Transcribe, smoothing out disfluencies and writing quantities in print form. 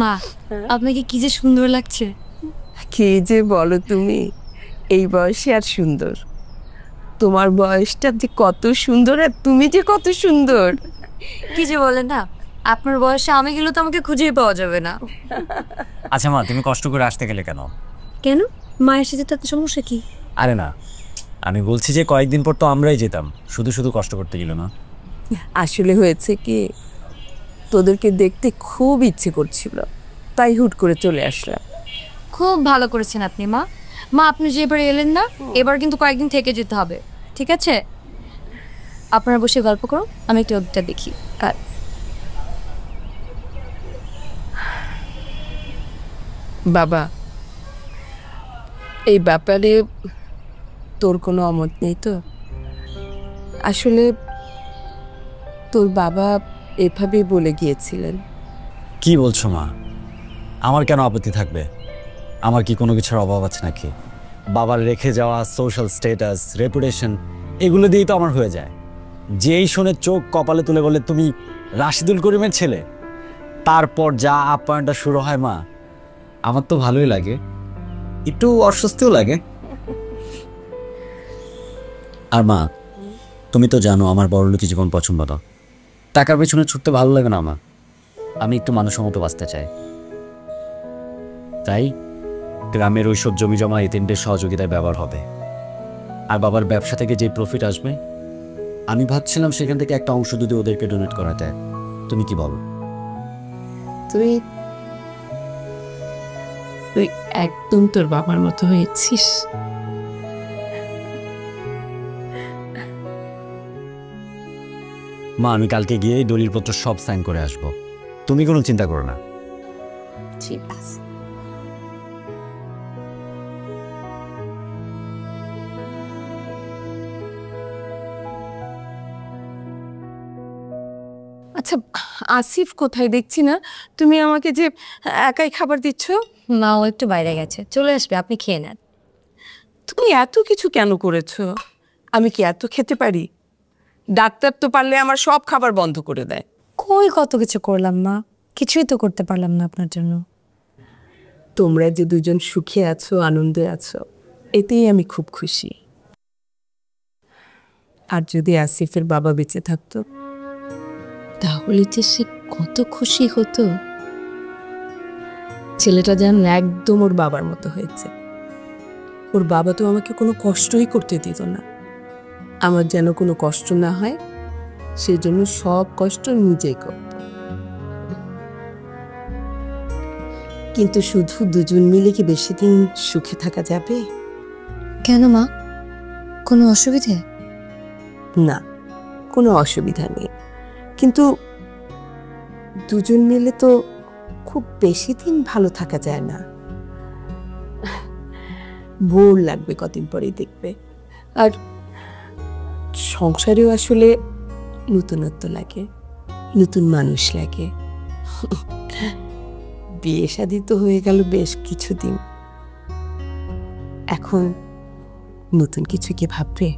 মা আপনাকে কি যে সুন্দর লাগছে। কি যে বলো তুমি, এই বয়সে আর সুন্দর? তোমার বয়সটা যে কত সুন্দর আর তুমি যে কত সুন্দর। কি যে বলেন না, আপনার বয়সে আমি গেলে তো আমাকে খুঁজেই পাওয়া যাবে না। আচ্ছা মা, তুমি কষ্ট করে আসতে গেলে কেন? কেন, মায়ের সাথে তাতে সমস্যা কি? আরে না, আমি বলছি যে কয়েকদিন পর তো আমরাই যেতাম, শুধু শুধু কষ্ট করতে গেল না। আসলে হয়েছে কি, তোদেরকে দেখতে খুব ইচ্ছে করছিল, তাই হুট করে চলে আসলাম। খুব ভালো করেছেন আপনি মা। মা আপনি যে এবার এলেন না, এবার কিন্তু কয়েকদিন থেকে যেতে হবে, ঠিক আছে? আপনারা বসে গল্প করুন, আমি একটু ওদিকটা দেখি। বাবা, এই ব্যাপারে তোর কোনো অমত নেই তো? আসলে তোর বাবা এভাবেই বলে গিয়েছিলেন। কি বলছো মা? আমার কেন আপত্তি থাকবে? আমার কি কোনো কিছুর অভাব আছে নাকি? বাবার রেখে যাওয়া সোশ্যাল স্ট্যাটাস, রেপুটেশন, এগুলো দিয়েই তো আমার হয়ে যায়। যেই শুনে চোখ কপালে তুলে বলে তুমি রাশিদুল করিমের ছেলে, তারপর যা আপ্যায়নটা শুরু হয় মা, আমার তো ভালোই লাগে, একটু অস্বস্তিও লাগে। আর মা, তুমি তো জানো আমার বড়লোকি জীবন পছন্দ না। টাকার পেছনে ছুটতে ভালো লাগে না আমার। আমি একটু মানুষের মতো বাঁচতে চাই। তাই গ্রামের ওইসব জমি জমা এতিমদের সহযোগিতায় ব্যবহার হবে। আর বাবার ব্যবসা থেকে যে প্রফিট আসবে, আমি ভাবছিলাম সেখান থেকে একটা অংশ যদি ওদেরকে ডোনেট করা যায়। তুমি কি বলো? তুই তুই একদম তোর বাবার মতো হয়েছিস। মা, আমি কালকে গিয়ে দলিলপত্র সব সাইন করে আসবো, তুমি কোনো চিন্তা করো না। ঠিক আছে। আচ্ছা, আসিফ কোথায়? দেখছি না। তুমি আমাকে যে একাই খাবার দিচ্ছ। মা ও একটু বাইরে গেছে, চলে আসবে, আপনি খেয়ে নেন। তুমি এত কিছু কেন করেছো? আমি কি এত খেতে পারি? ডাক্তার তো পারলে আমার সব খাবার বন্ধ করে দেয়। কই কত কিছু করলাম মা, কিছুই তো করতে পারলাম না আপনার জন্য। তোমরা যে দুজন সুখে আছো, আনন্দে আছো, এতেই আমি খুব খুশি। আর যদি আসিফের বাবা বেঁচে থাকতো, তাহলে যে সে কত খুশি হতো। ছেলেটা যেন একদম ওর বাবার মতো হয়েছে। ওর বাবা তো আমাকে কোনো কষ্টই করতে দিত না। আমার যেন কোনো কষ্ট না হয়, সেই জন্য সব কষ্ট নিজেই করত। কিন্তু শুধু দুজন মিলে কি বেশি দিন সুখে থাকা যাবে? কেন মা, কোনো অসুবিধে? না, কোনো অসুবিধা নেই, কিন্তু দুজন মিলে তো খুব বেশি দিন ভালো থাকা যায় না। বোর লাগবে কদিন পরেই দেখবে। আর সংসারেও আসলে নতুনত্ব লাগে, নতুন মানুষ লাগে। বিয়ে শাদী তো হয়ে গেল বেশ কিছুদিন, এখন নতুন কিছু কি ভাববে?